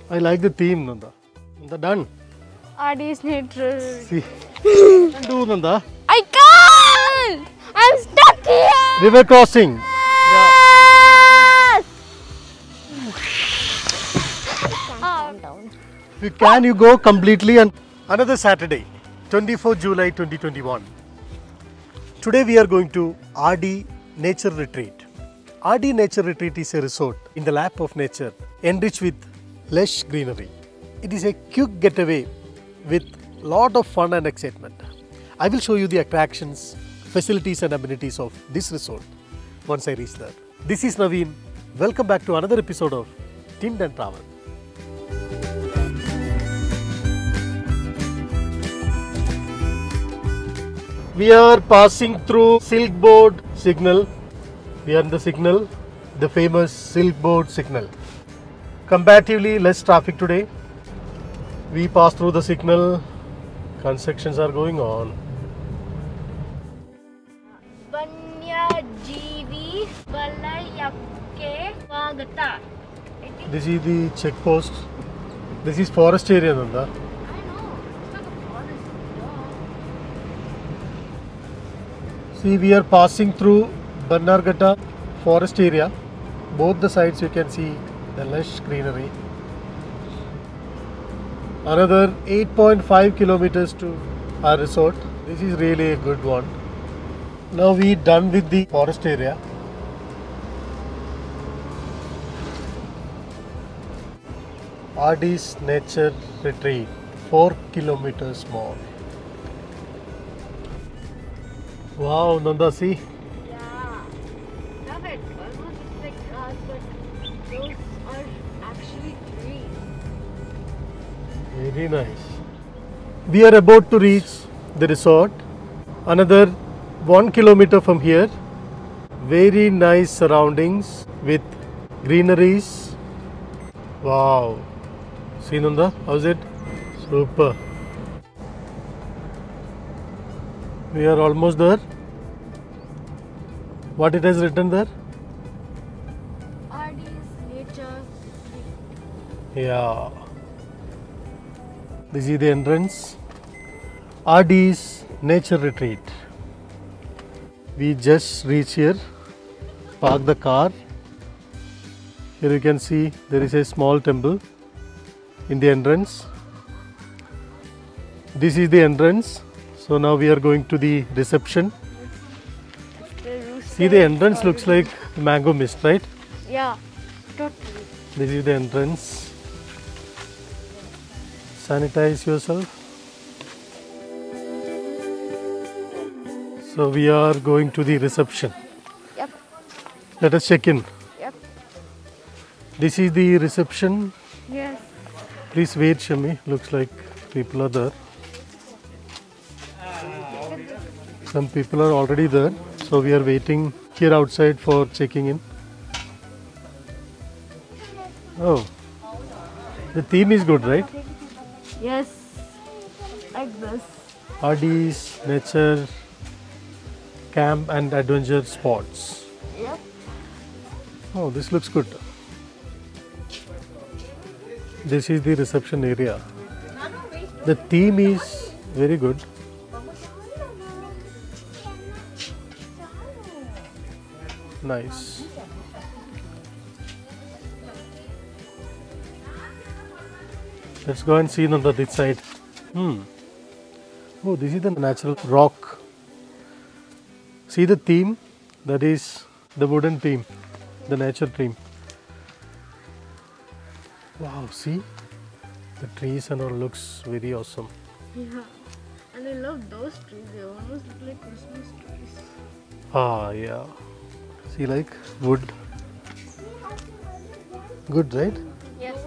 I like the theme, Nanda. Nanda, done. RD's nature. See. Do, Nanda. I can't! I'm stuck here! River crossing. Yes! Calm down. If you can, you go completely. And another Saturday, 24 July 2021. Today we are going to RD Nature Retreat. RD Nature Retreat is a resort in the lap of nature, enriched with lush greenery. It is a quick getaway with lot of fun and excitement. I will show you the attractions, facilities and amenities of this resort once I reach there. This is Naveen. Welcome back to another episode of Tint and Travel. We are passing through Silk Board Signal. We are in the signal, the famous Silk Board Signal. Comparatively less traffic today. We pass through the signal. Constructions are going on. Banyajeevi Valayakke Vagata. This is the check post. This is forest area, Nanda. I know. It's like a forest. See, we are passing through Bannerghatta forest area. Both the sides you can see the lush greenery. Another 8.5 kilometers to our resort. This is really a good one. Now we done with the forest area. RD's Nature Retreat, 4 kilometers more. Wow, Nanda, see? Yeah. Love it. Almost it's like grass, but those are actually trees. Very nice. We are about to reach the resort. Another 1 kilometer from here. Very nice surroundings with greeneries. Wow. See, Nanda, how's it? Super. We are almost there. What it has written there? RD's nature. Yeah. This is the entrance. RD's Nature Retreat. We just reached here. Park the car. Here you can see there is a small temple in the entrance. This is the entrance. So now we are going to the reception. See, the entrance looks like mango mist, right? Yeah, totally. This is the entrance. Sanitize yourself. So we are going to the reception. Yep. Let us check in. Yep. This is the reception. Yes. Please wait, Shami. Looks like people are there. Some people are already there. So we are waiting here outside for checking in. Oh, the theme is good, right? Yes. Like this. RD's Nature Camp and Adventure Spots. Yep. Oh, this looks good. This is the reception area. The theme is very good. Nice. Let's go and see on the other side. Oh, this is the natural rock. See the theme? That is the wooden theme, the nature theme. Wow, see? The trees and all looks very awesome. Yeah. And I love those trees. They almost look like Christmas trees. Ah, yeah. See, like wood. Good, right? Yes.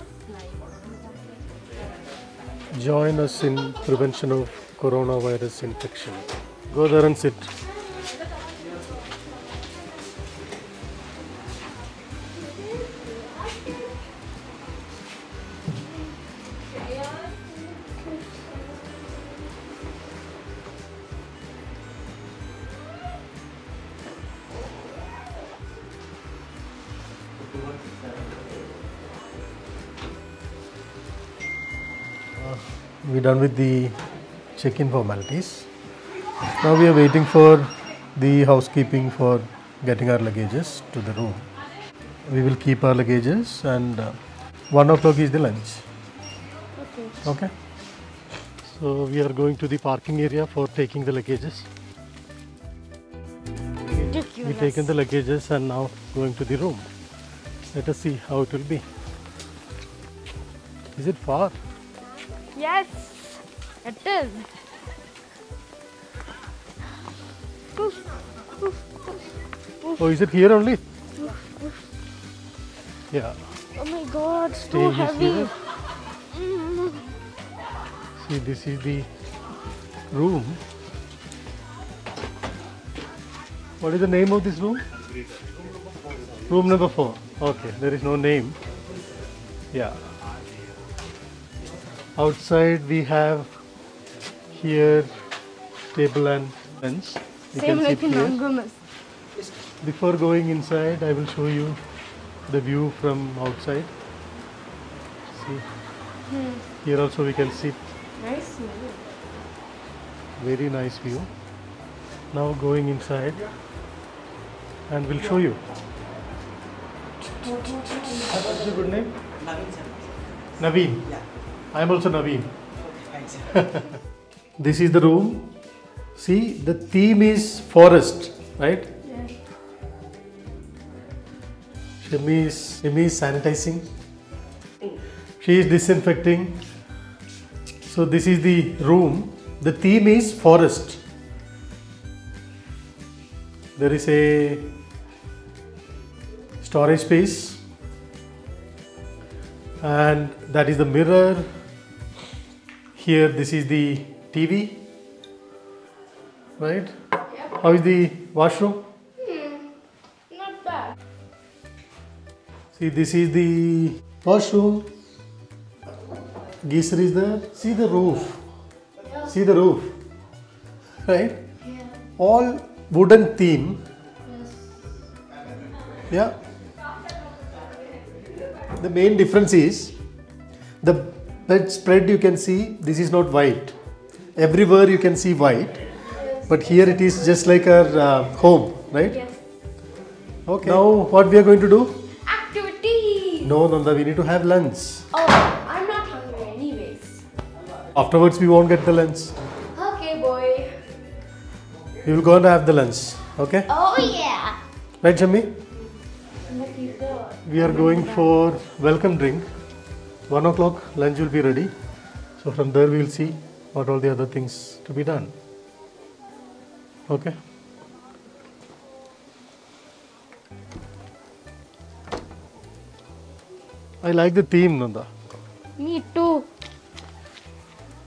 Join us in prevention of coronavirus infection. Go there and sit. we're done with the check-in formalities. Now we are waiting for the housekeeping for getting our luggages to the room. We will keep our luggages and 1 o'clock is the lunch. Okay. Okay. So we are going to the parking area for taking the luggages. Ridiculous. We've taken the luggages and now going to the room. Let us see how it will be. Is it far? Yes, it is. Oh, is it here only? Yeah. Oh my god, it's Stage too is heavy. here. See, this is the room. What is the name of this room? Room number 4. Okay, there is no name. Yeah. Outside we have here table and bench. You Same can like sit in here. Angumas. Before going inside, I will show you the view from outside. See, here also we can sit. Nice. Very nice view. Now going inside, and we'll show you. What's your good name? Naveen sir. Naveen. Yeah. I am also Naveen. Thanks sir. This is the room. See, the theme is forest, right? Yes. Shami is sanitizing. She is disinfecting. So this is the room. The theme is forest. There is a storage space, and that is the mirror. Here, this is the TV. Right? How is the washroom? Not bad. See, this is the washroom. Geyser is there. See the roof. See the roof. Right? Yeah. All wooden theme. Yeah. The main difference is the bedspread you can see, this is not white. Everywhere you can see white. But here it is just like our home, right? Yes. Okay. Now what we are going to do? Activity. No, Nanda, we need to have lunch. Oh, I'm not hungry anyways. Afterwards we won't get the lunch. Okay, boy. We will go and have the lunch. Okay? Oh yeah. Right, Shami? We are going for welcome drink. 1 o'clock lunch will be ready. So from there we will see what all the other things to be done. Okay? I like the theme, Nanda. Me too.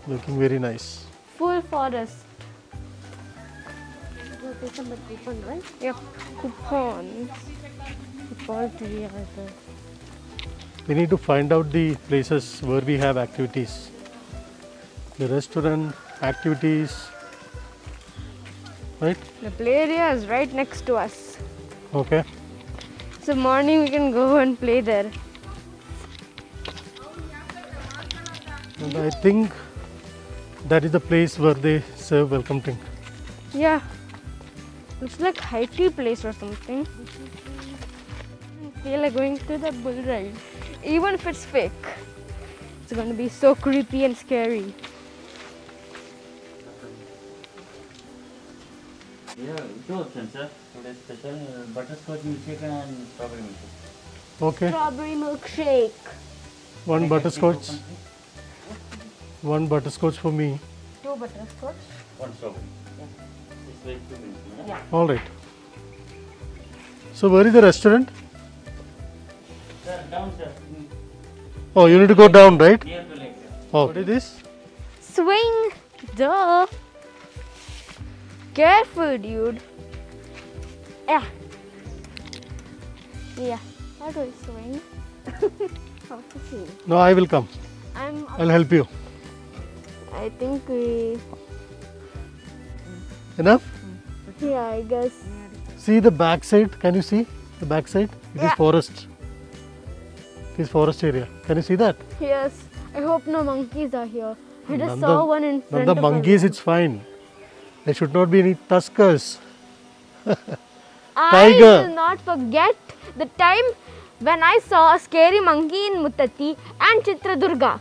Looking very nice. Full forest. Coupon, right? Yep. Coupons. Coupons together. We need to find out the places where we have activities. The restaurant, activities, right? The play area is right next to us. Okay. So morning we can go and play there. And I think that is the place where they serve welcome drink. Yeah. Looks like high tea place or something. I feel like going to the bull ride. Even if it's fake. It's going to be so creepy and scary. Yeah, two options, sir. Today's special butterscotch milkshake and strawberry milkshake. Okay. Strawberry milkshake. One butterscotch. One butterscotch for me. 2 butterscotch. One strawberry. Yeah. It's like 2 minutes. Yeah. All right. So where is the restaurant? Sir, down, sir. Oh, you need to go down, right? Near to lake. Oh, what is this? Swing. Duh. Careful, dude. Yeah. Yeah. How do I swing? How to see? No, I will come. I'll help you. I think we. Enough? Yeah, I guess. See the back side. Can you see the back side? It is Yeah. forest. It is forest area. Can you see that? Yes. I hope no monkeys are here. I just Nanda- saw one in front Nanda, of our monkeys, room. it's fine. There should not be any tuskers. I Tiger. will not forget the time when I saw a scary monkey in Muttati and Chitradurga.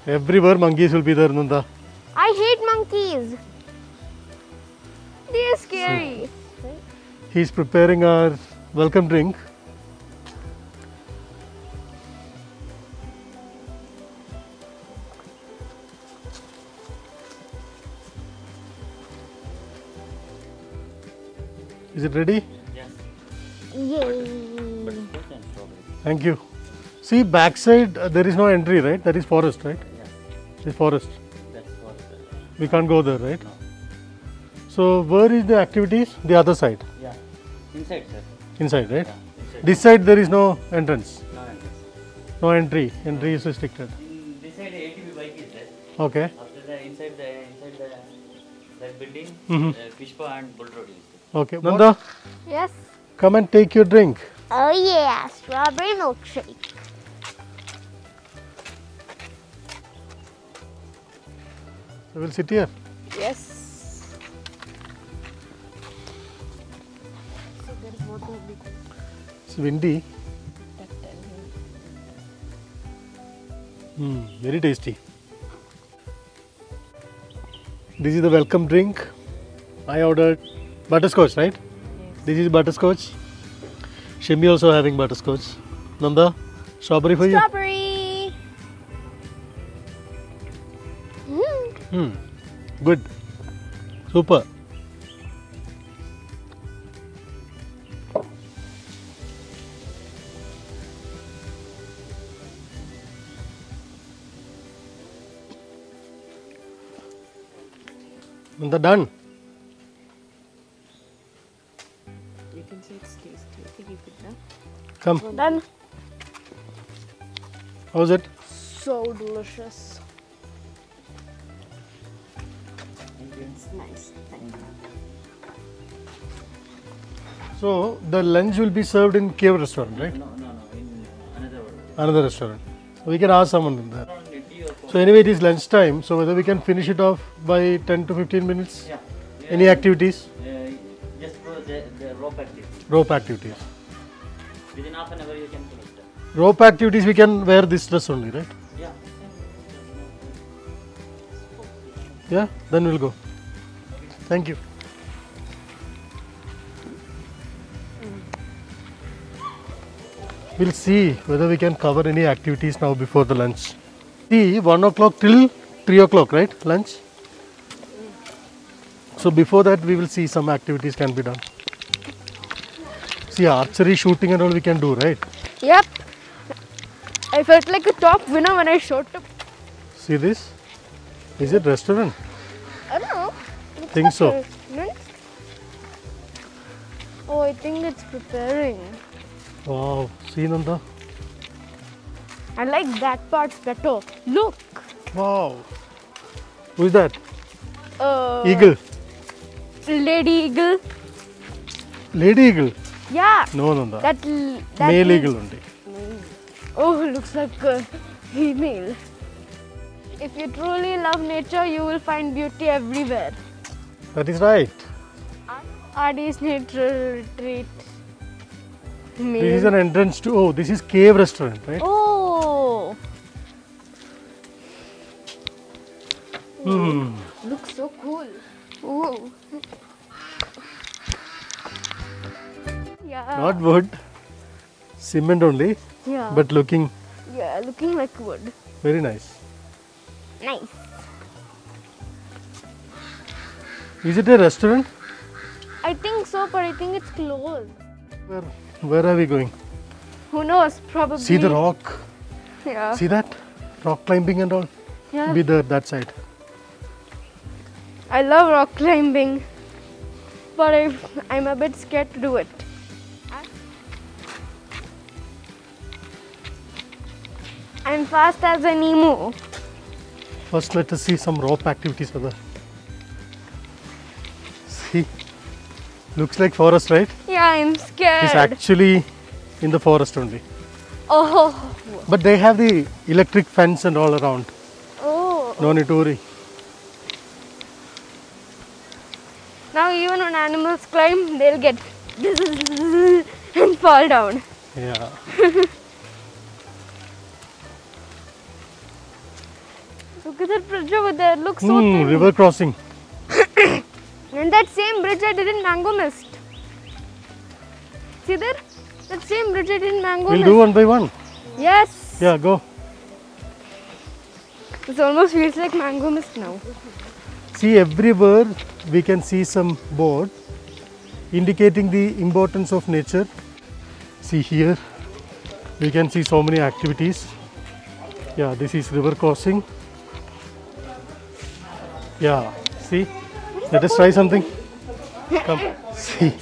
Everywhere monkeys will be there, Nanda. I hate monkeys. They are scary. He's preparing our welcome drink. Is it ready? Yes. Yay. Butterscotch and strawberry. Thank you. See, backside there is no entry, right? That is forest, right? Yeah. This forest. That's what. We can't go there, right? No. So where is the activities? The other side, Yeah. Inside, sir. inside, right? Yeah. Inside. This side there is no entrance, No entrance. no entry. Entry is restricted. In this side, ATV bike is there. Okay. After that, inside that building, Mhm. fish pond and bull road is there. Okay. Nanda, Yes. come and take your drink. Oh yeah, strawberry milkshake. So we'll sit here. Yes. So there is water. It's windy. Very tasty. This is the welcome drink. I ordered butterscotch, right? This is butterscotch. Shemi also having butterscotch. Nanda, strawberry for you. Strawberry. Good. Super. Nanda, done. You can say it's tasty. I think you could know. Come. Done. How's it? So delicious. It's nice. Thank you. So the lunch will be served in Cave restaurant, right? No. In another one. Another restaurant. So we can ask someone in there. Around 80 or 40. So anyway, it is lunch time. So whether we can finish it off by 10 to 15 minutes. Yeah. Any activities? Just for the rope activity. Rope activities. Within half an hour, you can finish that. Rope activities we can wear this dress only, right? Yeah. Yeah. Then we'll go. Thank you. We'll see whether we can cover any activities now before the lunch. See, 1 o'clock till 3 o'clock, right? Lunch. So before that, we will see some activities can be done. See, archery, shooting and all we can do, right? Yep. I felt like a top winner when I showed up. See this? Is it restaurant? I don't know. Think so. Restaurant? Oh, I think it's preparing. Wow. See, Nanda? I like that part better. Look. Wow. Who is that? Eagle. Lady eagle. Lady eagle? Yeah. No, Nanda. That Male is- eagle only. Oh, looks like a female. If you truly love nature, you will find beauty everywhere. That is right. RD's nature retreat. This is an entrance to, oh, this is Cave restaurant, right? Oh, Hmm. looks so cool. Ooh. Yeah. Not wood, cement only, Yeah. but looking Yeah, looking like wood. very nice. Nice. Is it a restaurant? I think so, but I think it's closed. Where are we going? Who knows? Probably. See the rock. Yeah. See that? Rock climbing and all. Yeah. Be there, that side. I love rock climbing, but I'm a bit scared to do it. I'm fast as an emu. First, let us see some rope activities for the. See, looks like forest, right? Yeah, I'm scared. It's actually in the forest only. Oh. But they have the electric fence and all around. Oh. No need to worry. Now even when animals climb, they'll get and fall down. Yeah. Look at that bridge over there. It looks so thin. River crossing. And that same bridge I did in Mango Mist. See there? That same bridge I did in Mango We'll Mist. do one by one. Yes. Yeah, go. It almost feels like Mango Mist now. See, everywhere we can see some board indicating the importance of nature. See here, we can see so many activities. Yeah, this is river crossing. Yeah, see, let us try something. Come, see,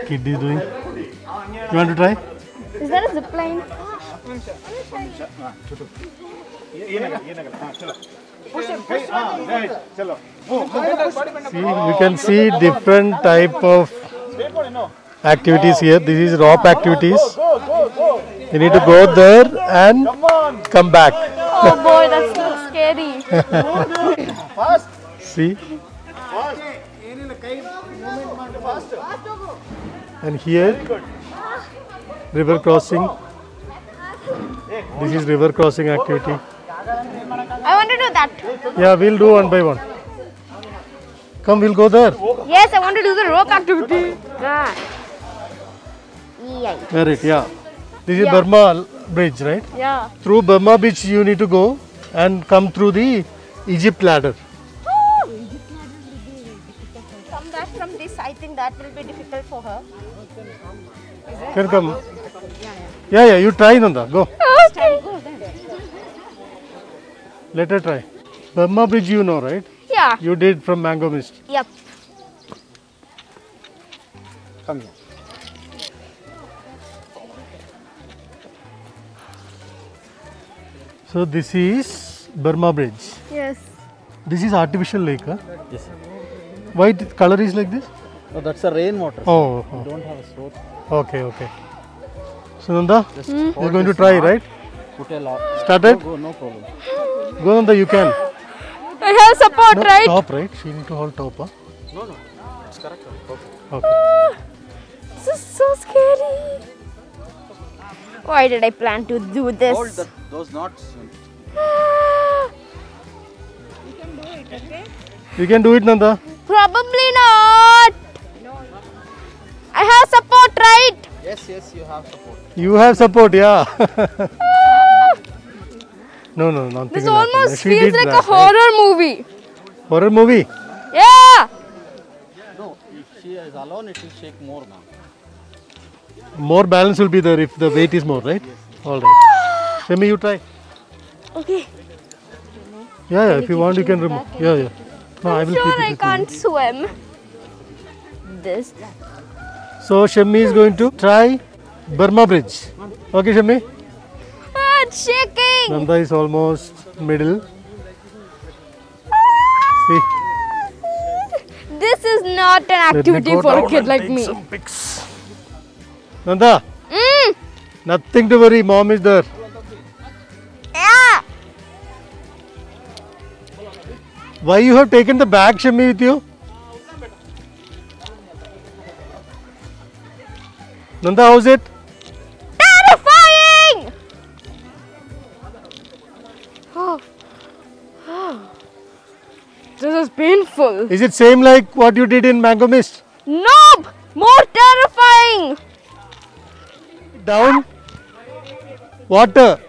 kid is doing. You want to try? Is that a zip line? See, you can see different type of activities here. This is rope activities. You need to go there and come back. Oh boy, that's so scary. See? And here, river crossing. This is river crossing activity. I want to do that. Yeah, we'll do one by one. Come, we'll go there. Yes, I want to do the rope activity. Ah. Yeah. Where it? Yeah. This is Yeah. Burma Bridge, right? Yeah. Through Burma Bridge, you need to go and come through the Egypt ladder. Come back from this, I think that will be difficult for her. Can come. Yeah, you try, Nanda. Go. Okay. Let her try. Burma Bridge, you know, right? Yeah. You did from Mango Mist. Yep. Come here. So this is Burma Bridge. Yes. This is artificial lake, huh? Yes. Why the color is like this? Oh, that's a rainwater. Oh, Don't have a source. okay. So Nanda, Just you're going to try, right? put a lot. Started? Go, no problem. Go Nanda, you can. I have support, No, right? top, right? She need to hold top, huh? No. It's correct. Perfect. Okay. This is so scary. Why did I plan to do this? Hold those knots. You can do it, Nanda. Probably not. I have support, right? Yes, you have support. You have support, yeah. No, nothing. This will happen. almost She feels did like that, a right? horror movie. Horror movie? Yeah. No, if she is alone, it will shake more, ma'am. More balance will be there if the weight is more, right? All right. Shemi, you try. Okay. Yeah, if you want, you can remove. Yeah. No, I I'm will sure keep it I with can't swim. This. me. So, Shemi is going to try Burma Bridge. Okay, Shemi? Ah, it's shaking. Nanda is almost middle. See? This is not an activity go for a down kid and like take me. some pics. Nanda, Mm. nothing to worry. Mom is there. Yeah. Why you have taken the bag, Shemi, with you? Nanda, how's it? Terrifying. This is painful. Is it same like what you did in Mango Mist? Nope. More terrifying. Down. Water.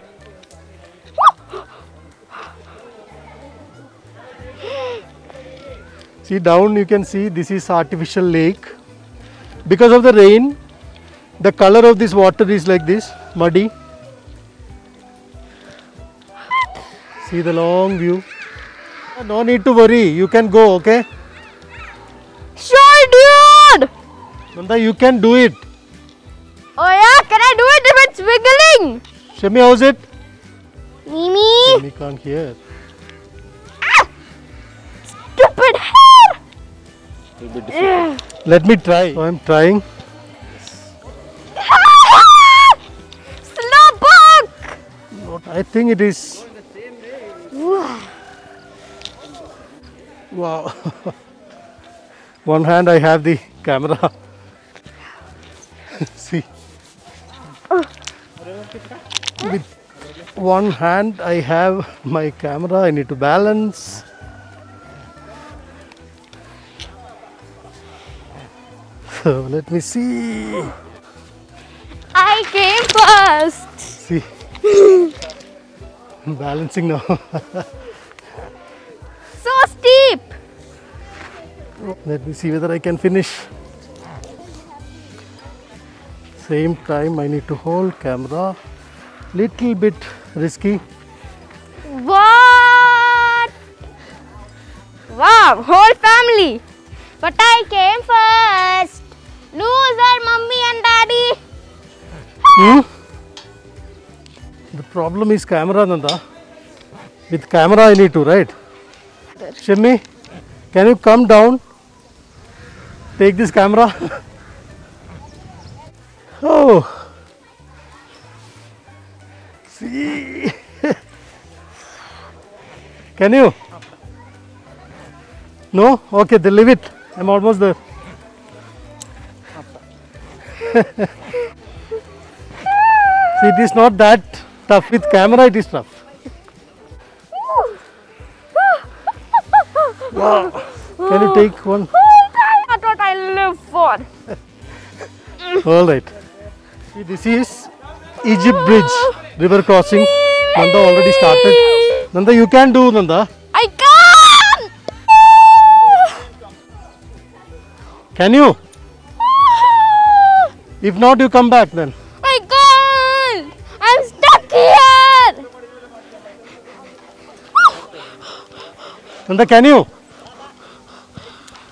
See down you can see this is artificial lake. Because of the rain, the color of this water is like this, muddy. See the long view. No need to worry, you can go, okay? Sure, dude. Nanda, you can do it. Oh yeah, can I do it if it's wiggling? Shemi, how's it? Mimi. Shemi can't hear. Stupid hair. It will be difficult. Ugh. Let me try. So I'm trying. Slow boy. I think it is. Wow. One hand I have the camera. See. With one hand I have my camera. I need to balance. So let me see. I came first. See. I'm balancing now. So steep. Let me see whether I can finish. Same time I need to hold camera. Little bit risky. What? Wow, whole family. But I came first. Loser, mommy and daddy. The problem is camera, Nanda. With camera I need to, right? Shimmy, can you come down? Take this camera. Oh. See. Can you? No? Okay, then leave it. I'm almost there. See, it is not that tough. With camera, it is tough. Wow. Can you take one? That's what I live for. All right. See, this is Egypt Bridge, river crossing. Nanda already started. Nanda, you can do, Nanda. I can't. Can you? If not, you come back then. I can't. I'm stuck here. Nanda, can you?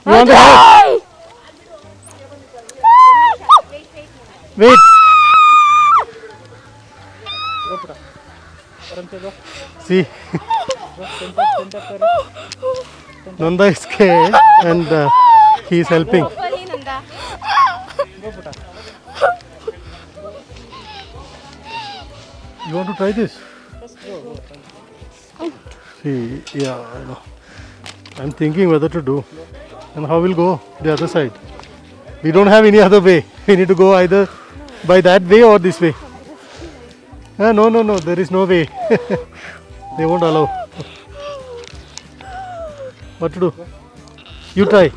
You want to help? Wait. See, Nanda is scared and he is helping. You want to try this? See, yeah, I know. I'm thinking whether to do and how we'll go the other side. We don't have any other way. We need to go either by that way or this way. No, there is no way. They won't allow. What to do? You try.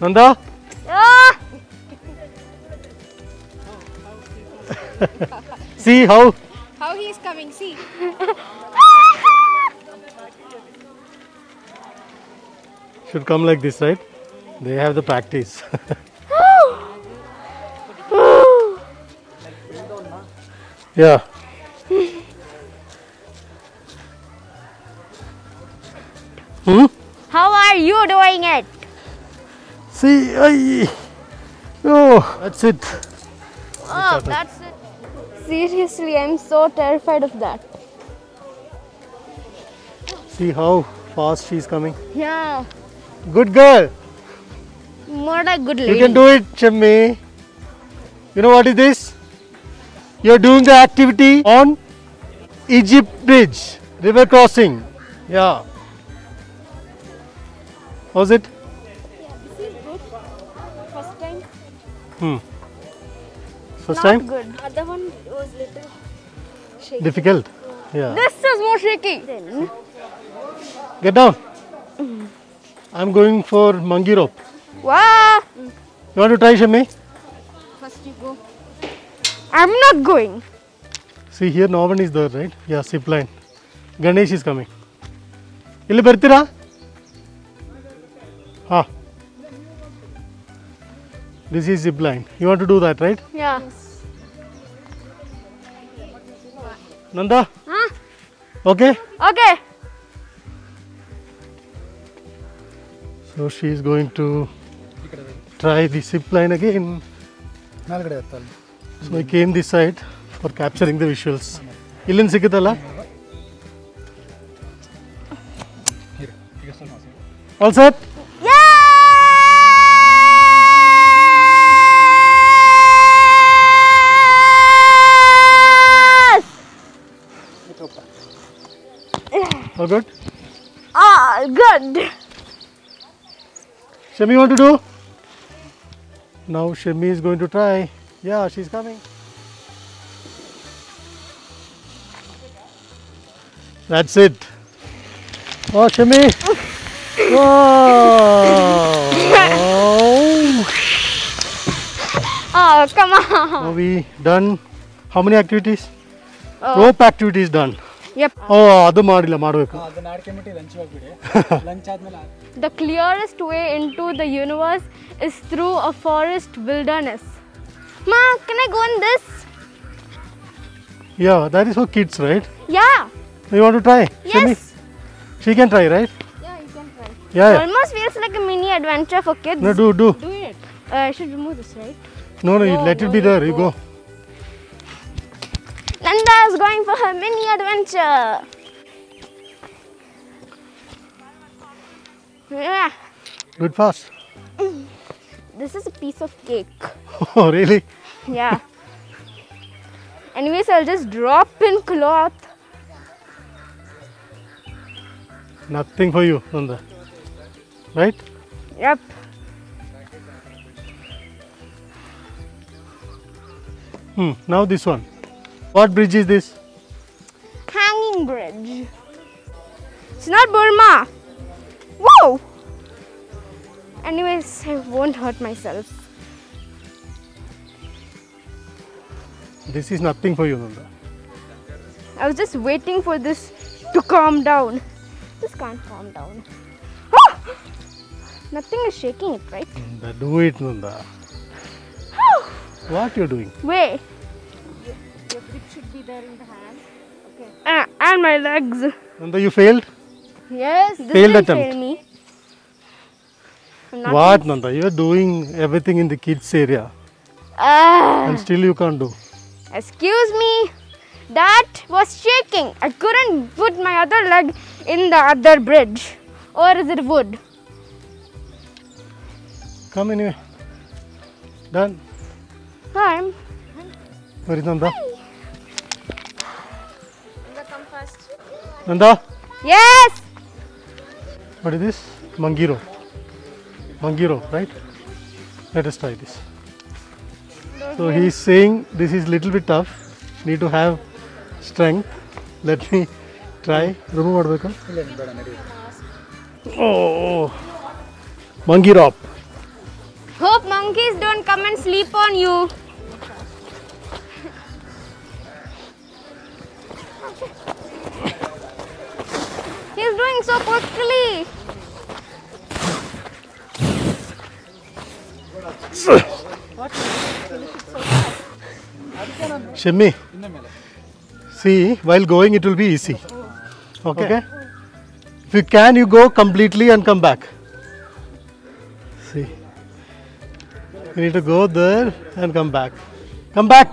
Nanda? Ah. See how? How he is coming, see. Should come like this, right? They have the practice. Yeah. How are you doing it? See, oh, that's it. Oh, that's it. Seriously, I'm so terrified of that. See how fast she's coming. Yeah. Good girl. What a good lady. You can do it, Chammi. You know what is this? You're doing the activity on Egypt Bridge, river crossing. Yeah. How's it? This is good. First time. First Not time? good. Other one was little shaky. Difficult. Yeah. This is more shaky. Get down. I'm going for monkey rope. Wow. You want to try, Shami? First you go. I'm not going. See here, no one is there, right? Yeah, zip line. Ganesh is coming. Illi bartira? Ha. This is zip line. You want to do that, right? Yeah. Nanda? Huh? Okay? Okay. So she is going to try the zip line again. So I came this side for capturing the visuals. Illin ಸಿಕ್ಕಿತಲ್ಲ? All set? Yes! How good? Ah, good. Shemi, you want to do? Now Shemi is going to try. Yeah, she's coming. That's it. Oh, Shemi. Wow. Oh, come on. Now we done how many activities? Oh. Rope activities done. Yep. Oh, ಅದು ಮಾಡಿಲ್ಲ ಮಾಡಬೇಕು. ಅದನ್ನ ಆಡ್ಕೊಂಬಿಟ್ಟು lunch ಹೋಗ್ಬಿಡಿ lunch ಆದ್ಮೇಲೆ The clearest way into the universe is through a forest wilderness. Ma, can I go in this? Yeah, that is for kids, right? Yeah. You want to try? Shemi? Yes. She can try, right? Yeah, you can try. Yeah, yeah. Almost feels like a mini adventure for kids. No, do. Do it. I should remove this, right? No, you let it be there. You go. Nanda is going for her mini adventure. Yeah. Do it fast. This is a piece of cake. Oh, really? Yeah. Anyways, I'll just drop in cloth. Nothing for you, Nanda. Right? Yep. Now this one. What bridge is this? Hanging bridge. It's not Burma. Whoa! Anyways, I won't hurt myself. This is nothing for you, Nanda. I was just waiting for this to calm down. This can't calm down. Ah! Nothing is shaking it, right? Nanda, do it, Nanda. What you're doing? Wait. Your grip should be there in the hand. Okay. And my legs. Nanda, you failed? Yes, this Failed didn't attempt. fail me. I'm not What, Nanda? You're doing everything in the kids area and still you can't do. Excuse me. That was shaking. I couldn't put my other leg in the other bridge. Or is it wood? Come anyway. Done. I'm. Where is Nanda? Nanda? Yes! What is this? Mangiro. Mangiro, right? Let us try this. So he is saying this is little bit tough. Need to have strength. Let me try. Remove ಮಾಡಬೇಕಾ? ಇಲ್ಲ ಬೇಡ ನಡಿ Oh, Mangiro. Hope monkeys don't come and sleep on you. He's doing so quickly. Shemi, ಇನ್ನ ಮೇಲೆ see, while going it will be easy. Okay? If you can, you go completely and come back. See. You need to go there and come back. Come back.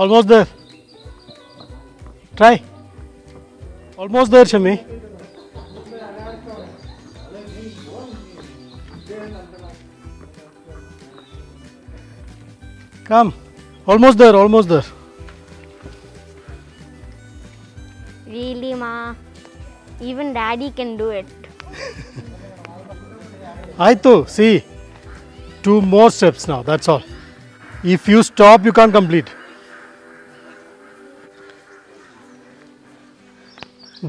Almost there. Try. Almost there, Shami. Come. Almost there, almost there. Really, Ma? Even Daddy can do it. Aitu, see. 2 more steps now, that's all. If you stop, you can't complete.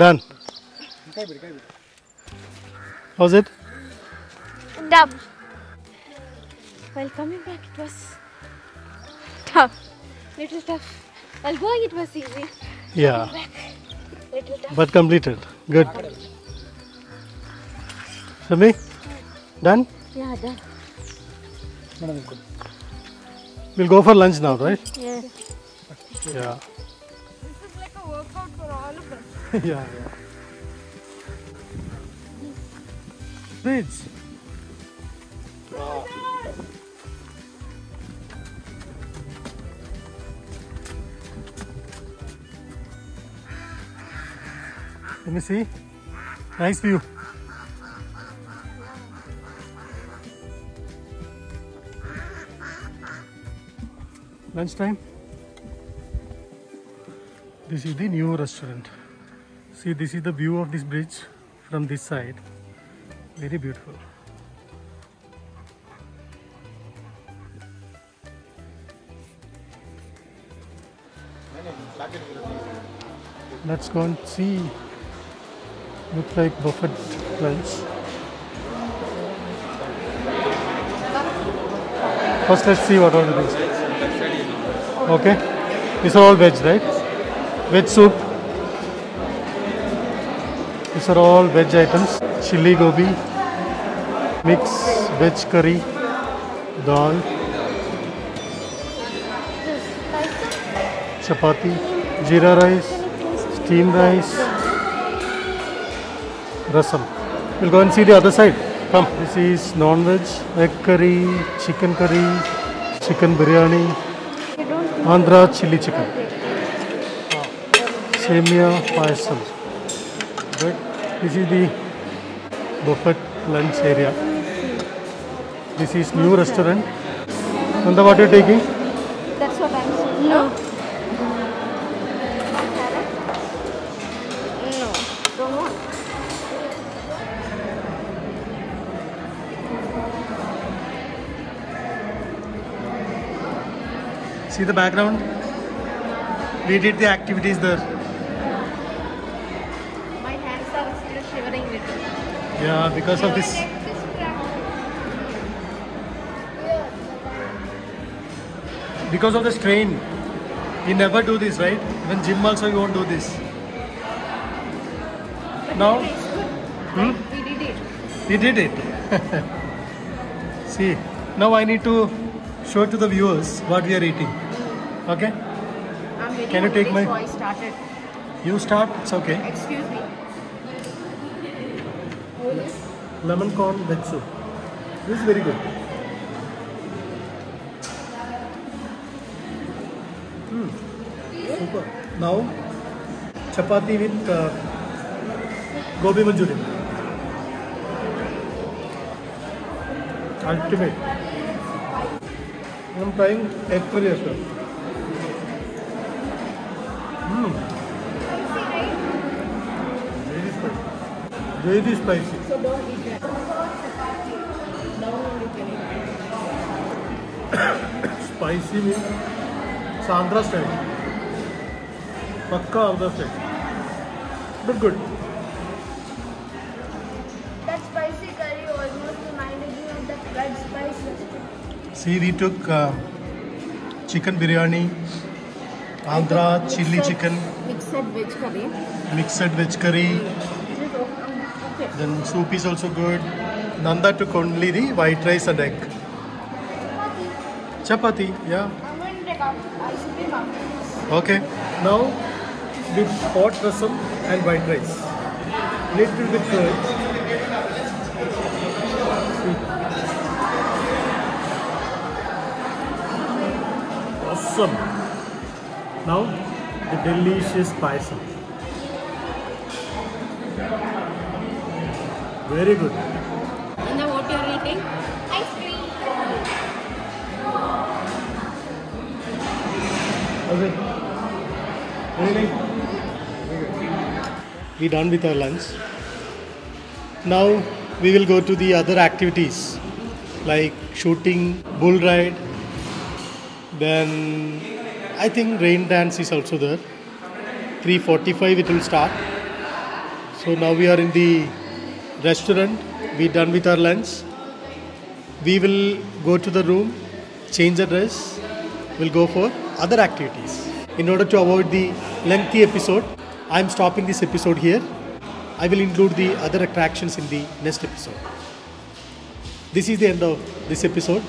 Done. ಕೈ ಬಿಡಿ How's it? Tough. While coming back, it was Tough. little tough. While going, it was easy. Yeah, Little tough. but completed. Good. Shami? Done? Yeah, done. Madam ಕೊಡಿ We'll go for lunch now, right? Yes. Yeah. This is like a workout for all of us. Yeah. Bridge. Let me see. Nice view. Lunch time. This is the new restaurant. See, this is the view of this bridge from this side. Very beautiful. Let's go and see. Looks like buffet lunch. First, let's see what are the things. Okay. These are all veg, right? Veg soup. These are all veg items. Chili gobi, mix veg curry, dal, chapati, jeera rice, steamed rice, rasam. We'll go and see the other side. Come. This is non-veg, egg curry, chicken biryani, Andhra chili chicken, Semia payasam. Good. This is the buffet lunch area. This is new restaurant. Nanda, what are you taking? That's what I'm saying. No. No. Don't want. See the background? We did the activities there. My hands are still shivering little. Yeah, because of this. Because of the strain. You never do this, right? Even gym also you won't do this. Now? We did it. We did it. See, now I need to show to the viewers what we are eating. Okay? I'm very Can you take hungry, my- so I started. You start, it's okay. Excuse me. Lemon corn veg soup. This is very good. Super. Now, chapati with gobi manchurian. Ultimate. I am trying egg curry as well. Very spicy. Very spicy. So don't eat that. Now only can eat. Spicy means it's Andhra style. Pakka Andhra style. But good. That spicy curry almost reminded me of that red spice restaurant. See, we took chicken biryani, Andhra chili chicken, Mixed veg curry. mixed veg curry. Okay. Then soup is also good. Nanda took only the white rice and egg. Chapati, yeah. I'm going to take out ice cream after this. Okay. Now with hot rasam and white rice. Little bit curd. Awesome. Now the delicious payasam. Very good. And then what you are eating? Ice cream. Okay. Really? We done with our lunch. Now we will go to the other activities like shooting, bull ride. Then I think rain dance is also there. 3:45 it will start. So now we are in the restaurant. We done with our lunch. We will go to the room, change the dress. We'll go for other activities. In order to avoid the lengthy episode, I am stopping this episode here. I will include the other attractions in the next episode. This is the end of this episode.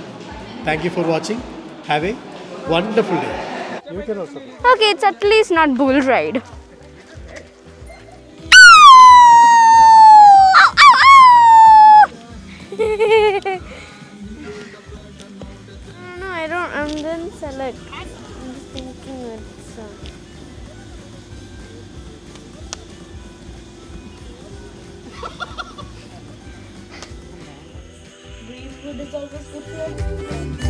Thank you for watching. Have a wonderful day. You can also. Okay, it's at least not bull ride. No, I don't. I'm then select. I'm just thinking it's. Green food is always good for you.